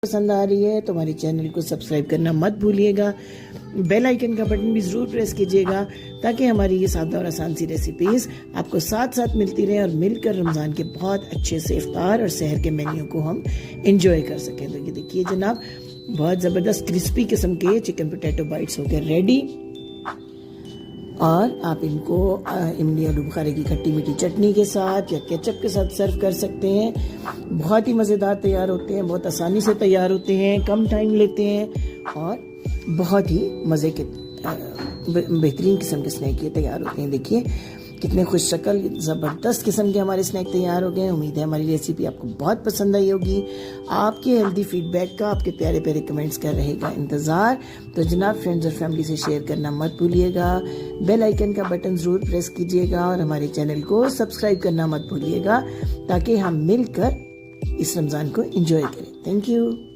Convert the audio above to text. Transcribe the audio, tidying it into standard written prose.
पसंद आ रही है तो हमारे चैनल को सब्सक्राइब करना मत भूलिएगा। बेल आइकन का बटन भी ज़रूर प्रेस कीजिएगा ताकि हमारी ये सादा और आसान सी रेसिपीज़ आपको साथ साथ मिलती रहें और मिलकर रमज़ान के बहुत अच्छे से इफ्तार और सहर के मेन्यू को हम इंजॉय कर सकें। तो ये देखिए जनाब, बहुत ज़बरदस्त क्रिस्पी किस्म के चिकन पोटैटो बाइट्स हो गए रेडी। और आप इनको इमली आलू बुखारे की खट्टी मीठी चटनी के साथ या केचप के साथ सर्व कर सकते हैं। बहुत ही मज़ेदार तैयार होते हैं, बहुत आसानी से तैयार होते हैं, कम टाइम लेते हैं और बहुत ही मज़े के बेहतरीन किस्म के स्नैक ये तैयार होते हैं। देखिए कितने खुश शक्ल ज़बरदस्त किस्म के हमारे स्नैक तैयार हो गए। उम्मीद है हमारी रेसिपी आपको बहुत पसंद आई होगी। आपके हेल्दी फीडबैक का, आपके प्यारे प्यारे कमेंट्स का रहेगा इंतज़ार। तो जनाब, फ्रेंड्स और फैमिली से शेयर करना मत भूलिएगा। बेल आइकन का बटन ज़रूर प्रेस कीजिएगा और हमारे चैनल को सब्सक्राइब करना मत भूलिएगा ताकि हम मिलकर इस रमज़ान को एंजॉय करें। Thank you.